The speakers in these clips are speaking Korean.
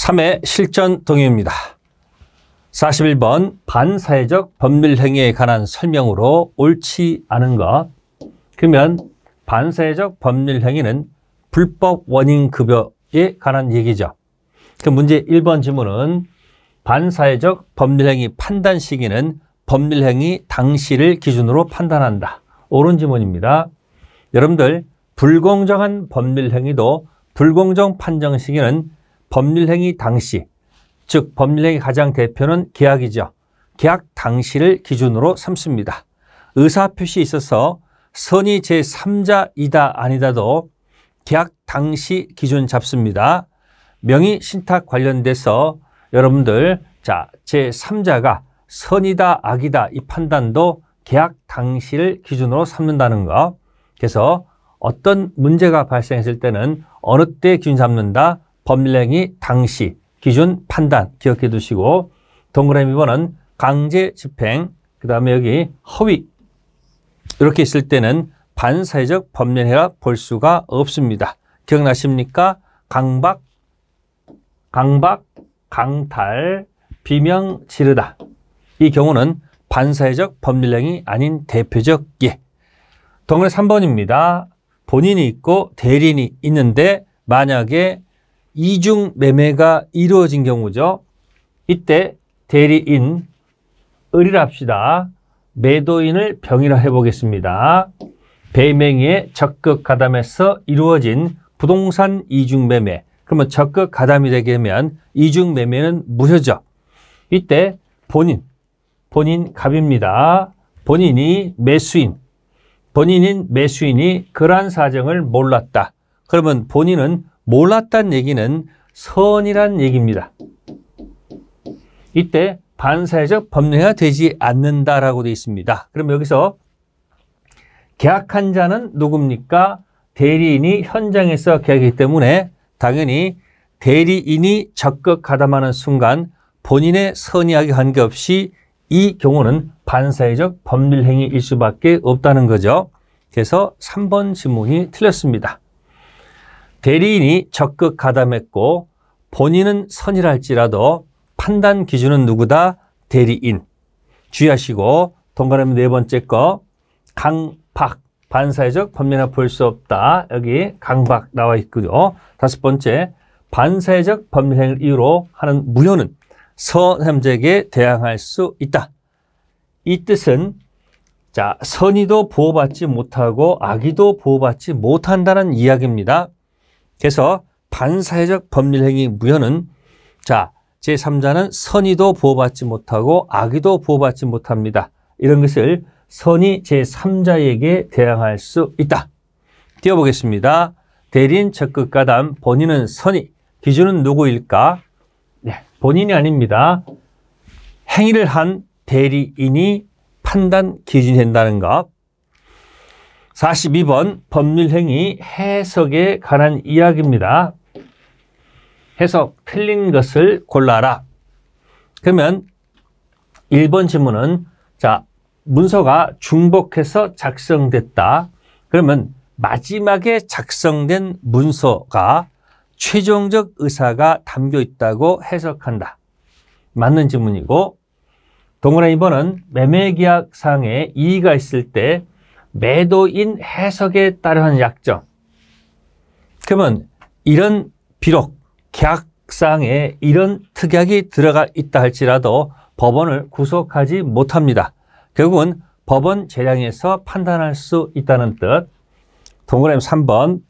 3회 실전 동의입니다. 41번 반사회적 법률행위에 관한 설명으로 옳지 않은 것. 그러면 반사회적 법률행위는 불법 원인급여에 관한 얘기죠. 그 문제 1번 지문은 반사회적 법률행위 판단 시기는 법률행위 당시를 기준으로 판단한다. 옳은 지문입니다. 여러분들 불공정한 법률행위도 불공정 판정 시기는 법률행위 당시, 즉 법률행위 가장 대표는 계약이죠. 계약 당시를 기준으로 삼습니다. 의사표시에 있어서 선의 제3자이다 아니다도 계약 당시 기준 잡습니다. 명의 신탁 관련돼서 여러분들 제3자가 선이다 악이다 이 판단도 계약 당시를 기준으로 삼는다는 거. 그래서 어떤 문제가 발생했을 때는 어느 때 기준 잡는다? 법률행위 당시 기준 판단 기억해 두시고, 동그라미 2번은 강제 집행, 그 다음에 여기 허위 이렇게 있을 때는 반사회적 법률행위라 볼 수가 없습니다. 기억나십니까? 강박, 강탈, 비명 지르다. 이 경우는 반사회적 법률행위 아닌 대표적 예. 동그라미 3번입니다. 본인이 있고 대리인이 있는데 만약에 이중 매매가 이루어진 경우죠. 이때 대리인 을이라 합시다. 매도인을 병이라 해보겠습니다. 배명의에 적극 가담해서 이루어진 부동산 이중 매매. 그러면 적극 가담이 되게 되면 이중 매매는 무효죠. 이때 본인 갑입니다. 본인인 매수인이 그러한 사정을 몰랐다. 그러면 본인은 몰랐다는 얘기는 선이란 얘기입니다. 이때 반사회적 법률행위가 되지 않는다라고 되어 있습니다. 그럼 여기서 계약한 자는 누굽니까? 대리인이 현장에서 계약이기 때문에 당연히 대리인이 적극 가담하는 순간 본인의 선의하기 관계없이 이 경우는 반사회적 법률행위일 수밖에 없다는 거죠. 그래서 3번 지문이 틀렸습니다. 대리인이 적극 가담했고 본인은 선이라 할지라도 판단 기준은 누구다? 대리인. 주의하시고 동그라미 네 번째 거 강박. 반사회적 법률행위라 볼 수 없다. 여기 강박 나와 있고요. 다섯 번째 반사회적 법률행위를 이유로 하는 무효는 선행자에게 대항할 수 있다. 이 뜻은 선의도 보호받지 못하고 악의도 보호받지 못한다는 이야기입니다. 그래서 반사회적 법률행위 무효는 제3자는 선의도 보호받지 못하고 악의도 보호받지 못합니다. 이런 것을 선의 제3자에게 대항할 수 있다. 띄워보겠습니다. 대리인 적극 가담, 본인은 선의. 기준은 누구일까? 네, 본인이 아닙니다. 행위를 한 대리인이 판단 기준이 된다는 것. 42번 법률행위 해석에 관한 이야기입니다. 해석 틀린 것을 골라라. 그러면 1번 지문은 문서가 중복해서 작성됐다. 그러면 마지막에 작성된 문서가 최종적 의사가 담겨 있다고 해석한다. 맞는 지문이고, 동그라미 2번은 매매계약상에 이의가 있을 때 매도인 해석에 따른 약정. 그러면 비록 계약상에 이런 특약이 들어가 있다 할지라도 법원을 구속하지 못합니다. 결국은 법원 재량에서 판단할 수 있다는 뜻. 동그라미 3번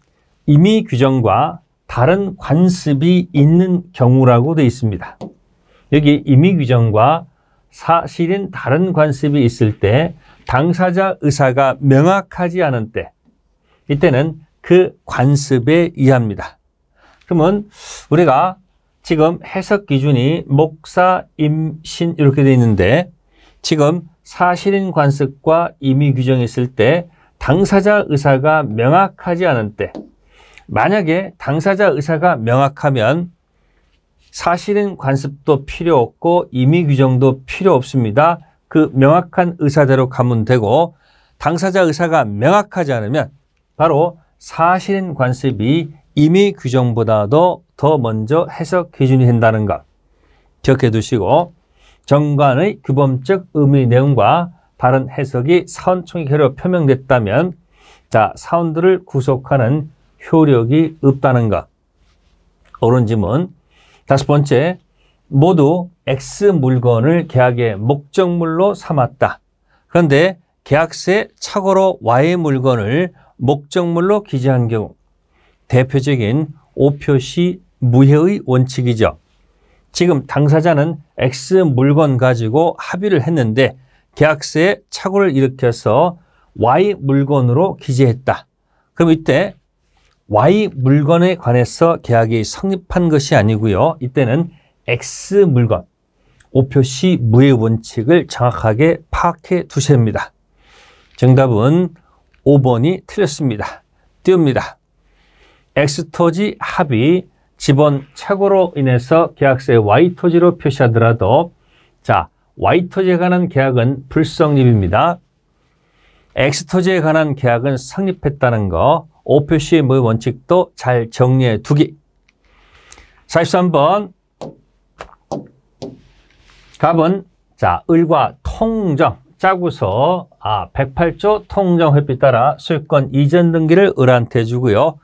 임의 규정과 다른 관습이 있는 경우라고 되어 있습니다. 여기 임의 규정과 사실인 다른 관습이 있을 때 당사자 의사가 명확하지 않은 때 이때는 그 관습에 의합니다. 그러면 우리가 지금 해석 기준이 목사, 임신 이렇게 되어 있는데 지금 사실인 관습과 임의 규정이 있을 때 당사자 의사가 명확하지 않은 때, 만약에 당사자 의사가 명확하면 사실인 관습도 필요 없고 임의 규정도 필요 없습니다. 그 명확한 의사대로 가면 되고, 당사자 의사가 명확하지 않으면 바로 사실인 관습이 임의 규정보다도 더 먼저 해석 기준이 된다는 것 기억해 두시고, 정관의 규범적 의미 내용과 다른 해석이 사원총의 결의로 표명됐다면 자, 사원들을 구속하는 효력이 없다는 것. 옳은 지문. 다섯 번째, 모두 X 물건을 계약의 목적물로 삼았다. 그런데 계약서에 착오로 Y의 물건을 목적물로 기재한 경우 대표적인 오표시 무효의 원칙이죠. 지금 당사자는 X 물건 가지고 합의를 했는데 계약서에 착오를 일으켜서 Y 물건으로 기재했다. 그럼 이때 Y 물건에 관해서 계약이 성립한 것이 아니고요. 이때는 X 물건, 오표시 무효의 원칙을 정확하게 파악해 두셔야 합니다. 정답은 5번이 틀렸습니다. 띄웁니다. X토지 합의 지번 착오로 인해서 계약서에 Y토지로 표시하더라도 자, Y토지에 관한 계약은 불성립입니다. X토지에 관한 계약은 성립했다는 거, 오표시 무효 원칙도 잘 정리해 두기. 43번 답은 자, 을과 통정 짜고서 108조 통정회피에 따라 소유권 이전 등기를 을한테 주고요.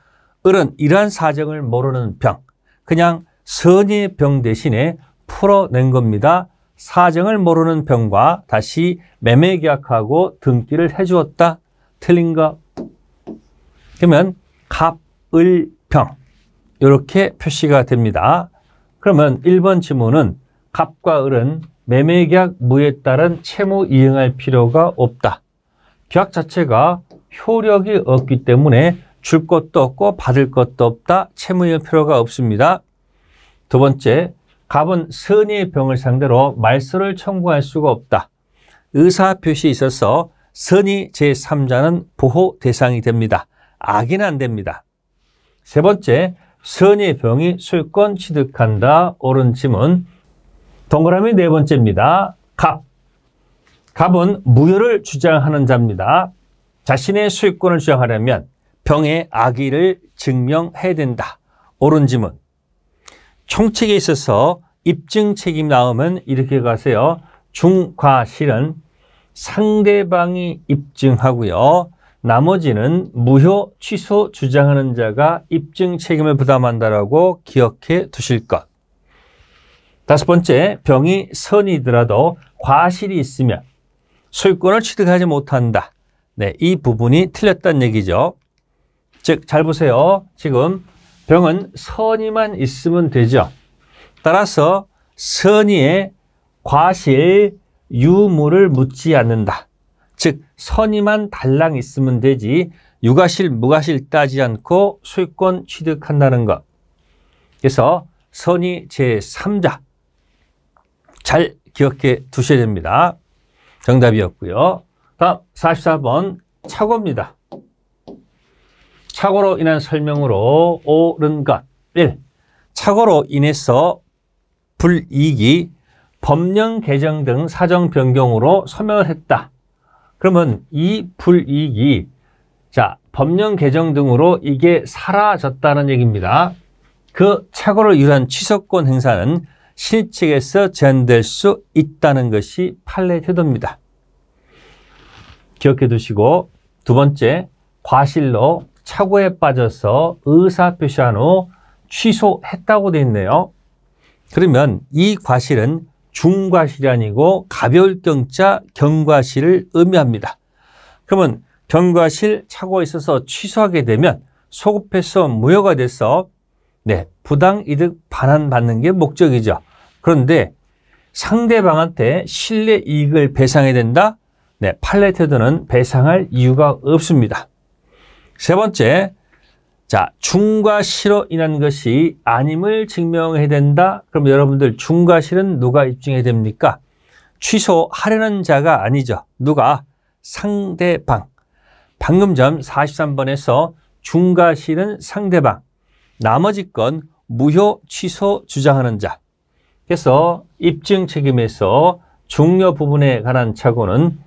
을은 이러한 사정을 모르는 병, 그냥 선의의 병 대신에 풀어낸 겁니다. 사정을 모르는 병과 다시 매매 계약하고 등기를 해주었다. 틀린 거. 그러면 갑, 을, 병 이렇게 표시가 됩니다. 그러면 1번 지문은 갑과 을은 매매 계약 무효에 따른 채무 이행할 필요가 없다. 계약 자체가 효력이 없기 때문에 줄 것도 없고 받을 것도 없다. 채무 이행 필요가 없습니다. 두 번째, 갑은 선의의 병을 상대로 말소를 청구할 수가 없다. 의사표시에 있어서 선의 제3자는 보호 대상이 됩니다. 악의는 안 됩니다. 세 번째, 선의의 병이 소유권 취득한다. 옳은 지문. 동그라미 네 번째입니다. 갑. 갑은 무효를 주장하는 자입니다. 자신의 소유권을 주장하려면 병의 악의를 증명해야 된다. 옳은 지문. 총칙에 있어서 입증 책임 나오면 이렇게 가세요. 중과실은 상대방이 입증하고요. 나머지는 무효 취소 주장하는 자가 입증 책임을 부담한다라고 기억해 두실 것. 다섯 번째, 병이 선이더라도 과실이 있으면 소유권을 취득하지 못한다. 네, 이 부분이 틀렸다는 얘기죠. 즉, 잘 보세요. 지금 병은 선의만 있으면 되죠. 따라서 선의에 과실, 유무를 묻지 않는다. 즉, 선의만 달랑 있으면 되지 유과실, 무과실 따지 않고 소유권 취득한다는 것. 그래서 선의 제3자 잘 기억해 두셔야 됩니다. 정답이었고요. 다음 44번 착오입니다. 착오로 인한 설명으로 옳은 것. 1. 착오로 인해서 불이익이 법령 개정 등 사정 변경으로 소멸을 했다. 그러면 이 불이익이 자, 법령 개정 등으로 이게 사라졌다는 얘기입니다. 그 착오를 이유한 취소권 행사는 신의측에서 제한될 수 있다는 것이 판례 태도입니다. 기억해 두시고, 두 번째, 과실로 착오에 빠져서 의사표시한 후 취소했다고 되어 있네요. 그러면 이 과실은 중과실이 아니고 가벼울 경자 경과실을 의미합니다. 그러면 경과실 착오에 있어서 취소하게 되면 소급해서 무효가 돼서 네, 부당이득 반환받는 게 목적이죠. 그런데 상대방한테 실례이익을 배상해야 된다? 네, 판례 태도는 배상할 이유가 없습니다. 세 번째, 자, 중과실로 인한 것이 아님을 증명해야 된다. 그럼 여러분들 중과실은 누가 입증해야 됩니까? 취소하려는 자가 아니죠. 누가? 상대방. 방금 전 43번에서 중과실은 상대방, 나머지 건 무효 취소 주장하는 자. 그래서 입증 책임에서 중요 부분에 관한 착오는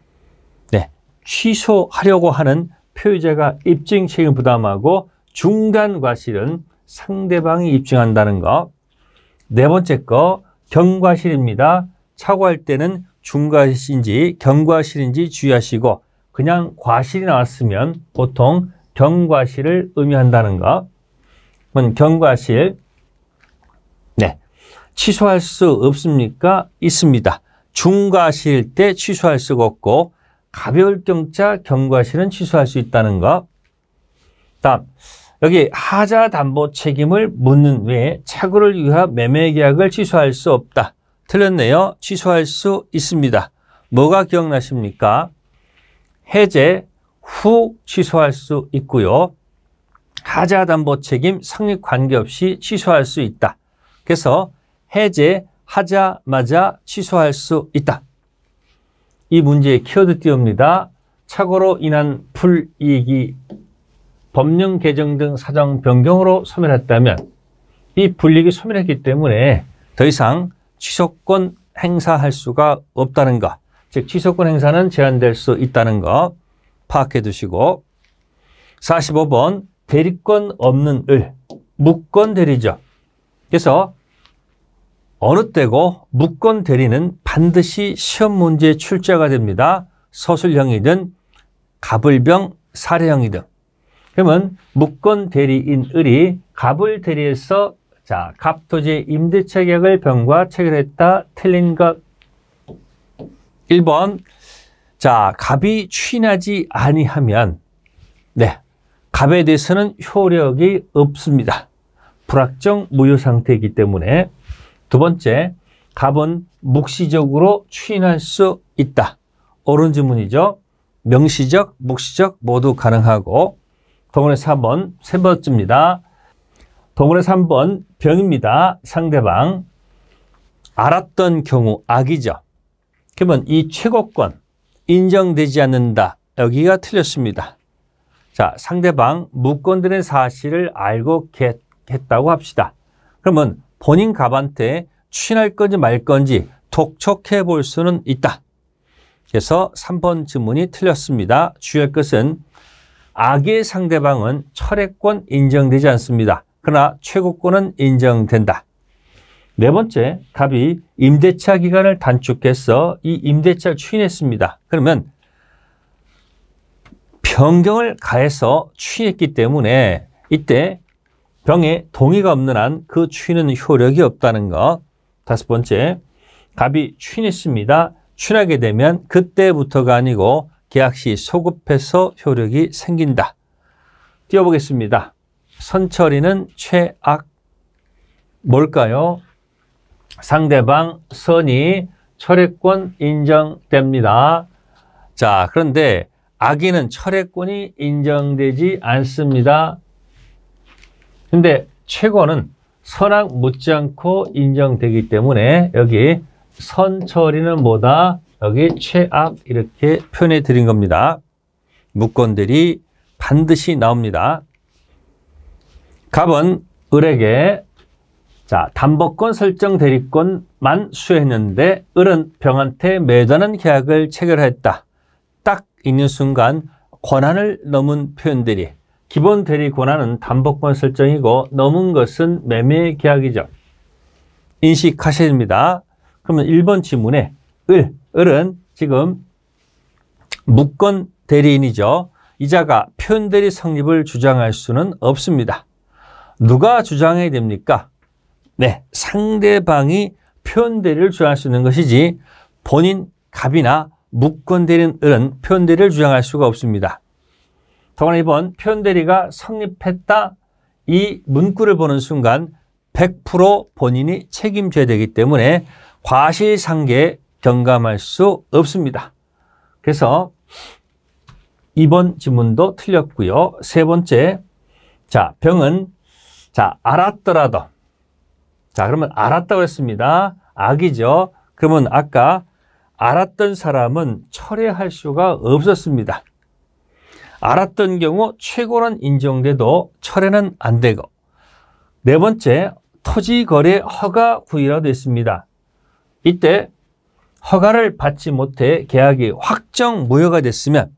네, 취소하려고 하는 표의자가 입증 책임을 부담하고 중간 과실은 상대방이 입증한다는 거. 네 번째 거 경과실입니다. 착오할 때는 중과실인지 경과실인지 주의하시고 그냥 과실이 나왔으면 보통 경과실을 의미한다는 거. 그럼 경과실 네, 취소할 수 없습니까? 있습니다. 중과실일 때 취소할 수가 없고 가벼울 경자 경과실은 취소할 수 있다는 거. 다음 여기 하자 담보 책임을 묻는 외에 착오를 위한 매매 계약을 취소할 수 없다. 틀렸네요. 취소할 수 있습니다. 뭐가 기억나십니까? 해제 후 취소할 수 있고요. 하자 담보 책임 성립 관계없이 취소할 수 있다. 그래서 해제하자마자 취소할 수 있다. 이 문제의 키워드 띄웁니다. 착오로 인한 불이익이 법령 개정 등 사정 변경으로 소멸했다면 이 불이익이 소멸했기 때문에 더 이상 취소권 행사할 수가 없다는 것. 즉 취소권 행사는 제한될 수 있다는 거 파악해 두시고 45번 대리권 없는 을 무권 대리죠. 그래서 어느 때고 무권 대리는 반드시 시험 문제에 출제가 됩니다. 서술형이든 갑을병 사례형이든. 그러면 무권 대리인 을이 갑을 대리해서 자, 갑토지 임대차 계약을 병과 체결했다. 틀린 것. 1번. 자, 갑이 추인하지 아니하면 네, 갑에 대해서는 효력이 없습니다. 불확정 무효 상태이기 때문에. 두 번째, 갑은 묵시적으로 추인할 수 있다. 옳은 질문이죠. 명시적, 묵시적 모두 가능하고. 동원의 3번, 세 번째입니다. 동원의 3번 병입니다. 상대방. 알았던 경우 악이죠. 그러면 이 최고권 인정되지 않는다. 여기가 틀렸습니다. 자, 상대방 무권들의 사실을 알고 했다고 합시다. 그러면 본인 갑한테 추인할 건지 말 건지 독촉해 볼 수는 있다. 그래서 3번 질문이 틀렸습니다. 주의할 것은 악의 상대방은 철회권 인정되지 않습니다. 그러나 최고권은 인정된다. 네 번째, 갑이 임대차 기간을 단축해서 이 임대차를 추인했습니다. 그러면 변경을 가해서 추인했기 때문에 이때 병에 동의가 없는 한 그 추인은 효력이 없다는 것. 다섯 번째, 갑이 추인했습니다. 추인하게 되면 그때부터가 아니고 계약 시 소급해서 효력이 생긴다. 띄워보겠습니다. 선처리는 최악 뭘까요? 상대방 선이 철회권 인정됩니다. 자, 그런데 악의는 철회권이 인정되지 않습니다. 근데 최고는 선악 묻지 않고 인정되기 때문에 여기 선처리는 뭐다? 여기 최악 이렇게 표현해 드린 겁니다. 무권들이 반드시 나옵니다. 갑은 을에게 자, 담보권 설정 대리권만 수여했는데 을은 병한테 매도하는 계약을 체결했다. 딱 있는 순간 권한을 넘은 표현들이 기본 대리 권한은 담보권 설정이고 넘은 것은 매매 계약이죠. 인식하셔야 됩니다. 그러면 1번 지문에 을은 지금 무권 대리인이죠. 이자가 표현대리 성립을 주장할 수는 없습니다. 누가 주장해야 됩니까? 네, 상대방이 표현대리를 주장할 수 있는 것이지 본인 갑이나 무권 대리인 을은 표현대리를 주장할 수가 없습니다. 더구나 이번 표현대리가 성립했다. 이 문구를 보는 순간 100% 본인이 책임져야 되기 때문에 과실상계에 경감할 수 없습니다. 그래서 이번 지문도 틀렸고요. 세 번째, 자, 병은 자, 알았더라도 자, 그러면 알았다고 했습니다. 악이죠. 그러면 아까 알았던 사람은 철회할 수가 없었습니다. 알았던 경우 최고는 인정돼도 철회는 안 되고. 네 번째, 토지거래 허가 구이라도 있습니다. 이때 허가를 받지 못해 계약이 확정 무효가 됐으면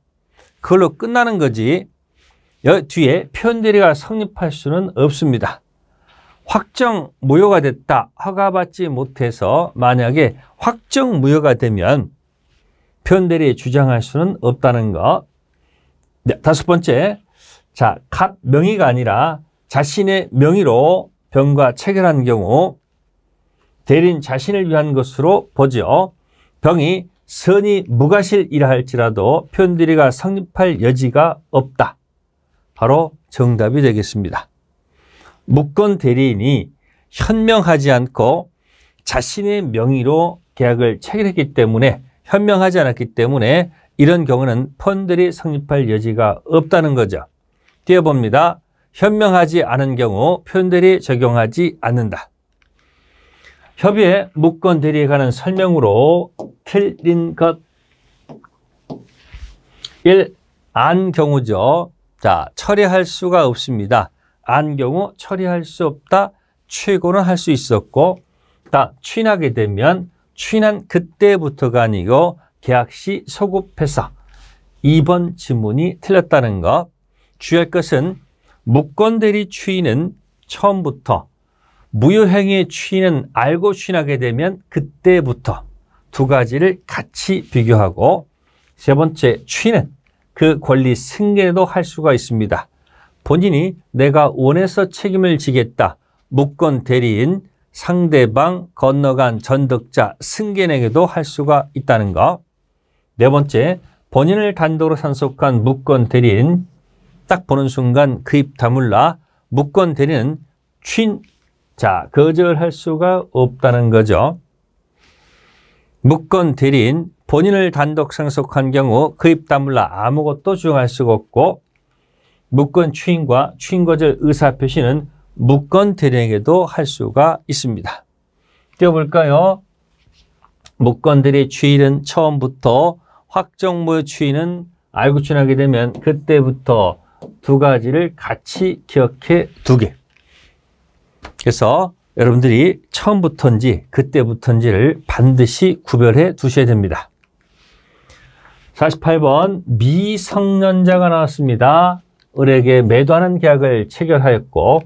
그걸로 끝나는 거지 뒤에 표현대리가 성립할 수는 없습니다. 확정 무효가 됐다. 허가받지 못해서 만약에 확정 무효가 되면 표현대리 주장할 수는 없다는 것. 네, 다섯 번째. 자, 갑 명의가 아니라 자신의 명의로 병과 체결한 경우 대리인 자신을 위한 것으로 보죠. 병이 선의 무과실이라 할지라도 표현대리가 성립할 여지가 없다. 바로 정답이 되겠습니다. 무권 대리인이 현명하지 않고 자신의 명의로 계약을 체결했기 때문에 현명하지 않았기 때문에 이런 경우는 표현대리 성립할 여지가 없다는 거죠. 띄워봅니다. 현명하지 않은 경우 표현대리 적용하지 않는다. 협의회 무권 대리에 관한 설명으로 틀린 것. 1. 안 경우죠. 자, 처리할 수가 없습니다. 안 경우 처리할 수 없다. 최고는 할 수 있었고, 추인하게 되면 추인한 그때부터가 아니고 계약 시 소급해서 2번 지문이 틀렸다는 것. 주의할 것은 무권 대리 추인은 처음부터, 무효행위의 추인은 알고 추인하게 되면 그때부터 두 가지를 같이 비교하고, 세 번째 추인은 그 권리 승계도 할 수가 있습니다. 본인이 내가 원해서 책임을 지겠다. 무권 대리인, 상대방, 건너간 전득자, 승계에게도 할 수가 있다는 것. 네 번째, 본인을 단독으로 상속한 무권 대리인, 딱 보는 순간 그입 다물라. 무권 대리인은 추인, 자, 거절할 수가 없다는 거죠. 무권 대리인, 본인을 단독 상속한 경우 그입 다물라 아무것도 주장할 수가 없고, 무권 추인과 추인 거절 의사 표시는 무권 대리인에게도 할 수가 있습니다. 띄워볼까요? 무권 대리 추인은 처음부터, 확정 무효 추인은 알고 추인하게 되면 그때부터 두 가지를 같이 기억해 두게. 그래서 여러분들이 처음부터인지 그때부터인지를 반드시 구별해 두셔야 됩니다. 48번 미성년자가 나왔습니다. 을에게 매도하는 계약을 체결하였고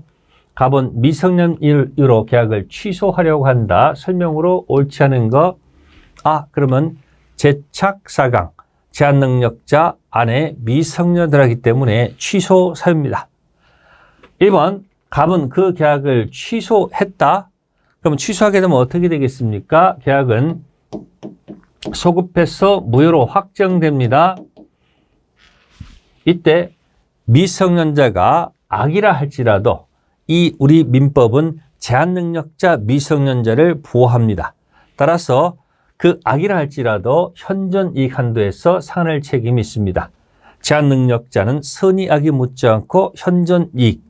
갑은 미성년 이유로 계약을 취소하려고 한다. 설명으로 옳지 않은 거. 그러면 제착사강, 제한능력자 안에 미성년자이기 때문에 취소 사유입니다. 1번 갑은 그 계약을 취소했다. 그럼 취소하게 되면 어떻게 되겠습니까? 계약은 소급해서 무효로 확정됩니다. 이때 미성년자가 악이라 할지라도 이 우리 민법은 제한능력자 미성년자를 보호합니다. 따라서 그 악이라 할지라도 현존이익 한도에서 상환할 책임이 있습니다. 제한능력자는 선의악이 묻지 않고 현존이익,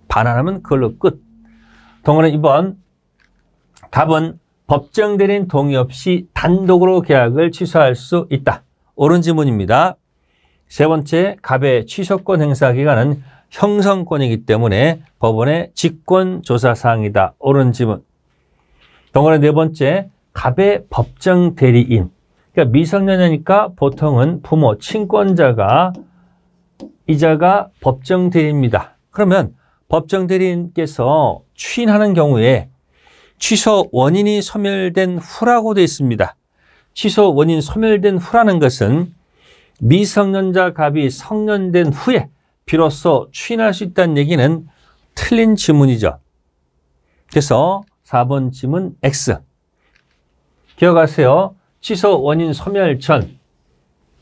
반환하면 그걸로 끝. 동원은 2번 갑은 법정 대리인 동의 없이 단독으로 계약을 취소할 수 있다. 옳은 지문입니다. 세 번째, 갑의 취소권 행사 기간은 형성권이기 때문에 법원의 직권조사사항이다. 옳은 지문. 동원의 네 번째, 갑의 법정 대리인. 그러니까 미성년자니까 보통은 부모, 친권자가, 이자가 법정 대리인입니다. 그러면 법정 대리인께서 추인하는 경우에 취소 원인이 소멸된 후라고 되어 있습니다. 취소 원인 소멸된 후라는 것은 미성년자 갑이 성년된 후에 비로소 추인할 수 있다는 얘기는 틀린 지문이죠. 그래서 4번 지문 X. 기억하세요. 취소 원인 소멸 전,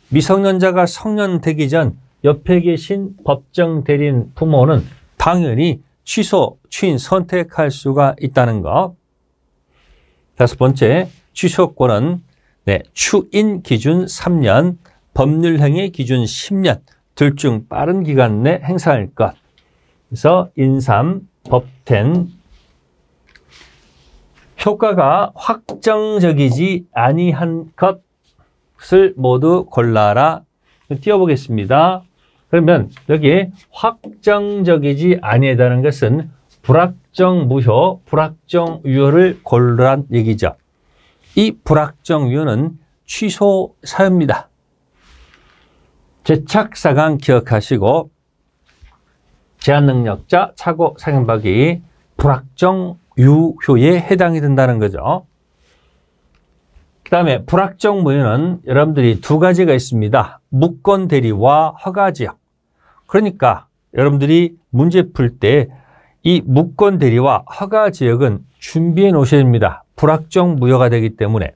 미성년자가 성년되기 전 옆에 계신 법정 대리인 부모는 당연히 취소, 추인 선택할 수가 있다는 것. 다섯 번째, 취소권은 추인 기준 3년, 법률행위 기준 10년, 둘 중 빠른 기간 내 행사할 것. 그래서 인삼, 법텐. 효과가 확정적이지 아니한 것을 모두 골라라. 띄워보겠습니다. 그러면 여기 확정적이지 아니하다는 것은 불확정 무효, 불확정 유효를 고르란 얘기죠. 이 불확정 유효는 취소 사유입니다. 제착사강 기억하시고 제한능력자, 차고, 상행박이, 불확정 유효에 해당이 된다는 거죠. 그 다음에 불확정 무효는 여러분들이 두 가지가 있습니다. 무권 대리와 허가 지역. 그러니까 여러분들이 문제 풀 때 이 무권 대리와 허가 지역은 준비해 놓으셔야 됩니다. 불확정 무효가 되기 때문에.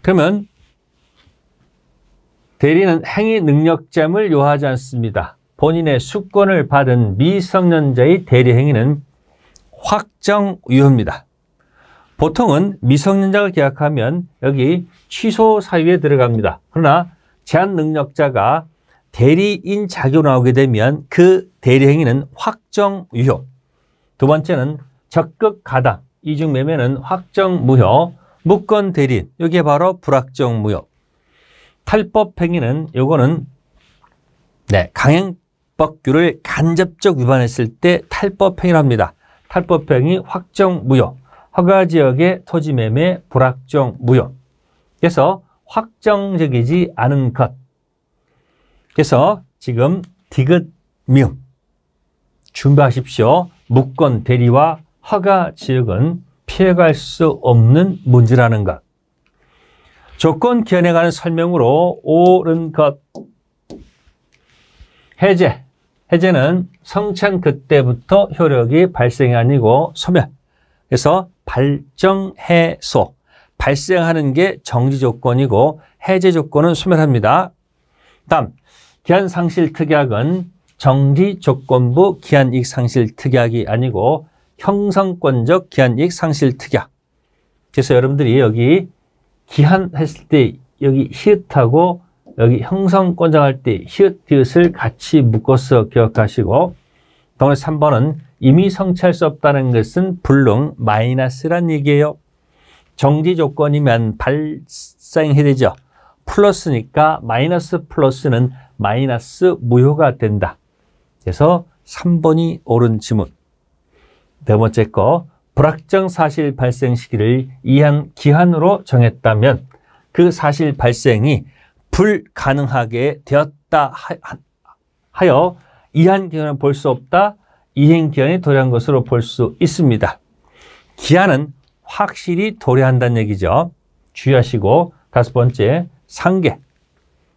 그러면 대리는 행위 능력점을 요하지 않습니다. 본인의 수권을 받은 미성년자의 대리 행위는 확정 유효입니다. 보통은 미성년자가 계약하면 여기 취소 사유에 들어갑니다. 그러나 제한 능력자가 대리인 자격으로 나오게 되면 그 대리 행위는 확정 유효. 두 번째는 적극 가담, 이중 매매는 확정 무효. 무권 대리인, 이게 바로 불확정 무효. 탈법 행위는 요거는 강행법규를 간접적 위반했을 때 탈법 행위를 합니다. 탈법 행위 확정 무효. 허가 지역의 토지 매매 불확정 무효. 그래서 확정적이지 않은 것. 그래서 지금 디귿 미음 준비하십시오. 무권 대리와 허가 지역은 피해갈 수 없는 문제라는 것. 조건 기한에 관한 설명으로 옳은 것. 해제. 해제는 성찬 그때부터 효력이 발생이 아니고 소멸. 그래서 발정해소. 발생하는 게 정지 조건이고 해제 조건은 소멸합니다. 다음 기한상실 특약은 정지 조건부 기한이익 상실 특약이 아니고 형성권적 기한이익 상실 특약. 그래서 여러분들이 여기 기한 했을 때 여기 히읗하고 여기 형성권적 할 때 히읗, 디귿을 같이 묶어서 기억하시고 동네 3번은 이미 성취할 수 없다는 것은 불능 마이너스란 얘기예요. 정지 조건이면 발생해야 되죠. 플러스니까 마이너스 플러스는 마이너스 무효가 된다. 그래서 3번이 옳은 지문. 네 번째 거, 불확정 사실 발생 시기를 이한 기한으로 정했다면 그 사실 발생이 불가능하게 되었다 하여 이한 기한을 볼 수 없다, 이행 기한이 도래한 것으로 볼 수 있습니다. 기한은 확실히 도래한다는 얘기죠. 주의하시고, 다섯 번째, 상계.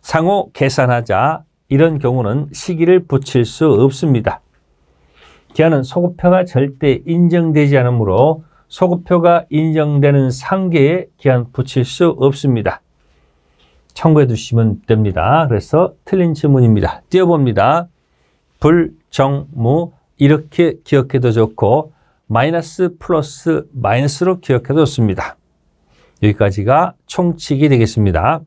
상호 계산하자. 이런 경우는 시기를 붙일 수 없습니다. 기한은 소급표가 절대 인정되지 않으므로 소급표가 인정되는 상계에 기한 붙일 수 없습니다. 참고해 두시면 됩니다. 그래서 틀린 질문입니다. 띄워봅니다. 불정무 이렇게 기억해도 좋고 마이너스 플러스 마이너스로 기억해도 좋습니다. 여기까지가 총칙이 되겠습니다.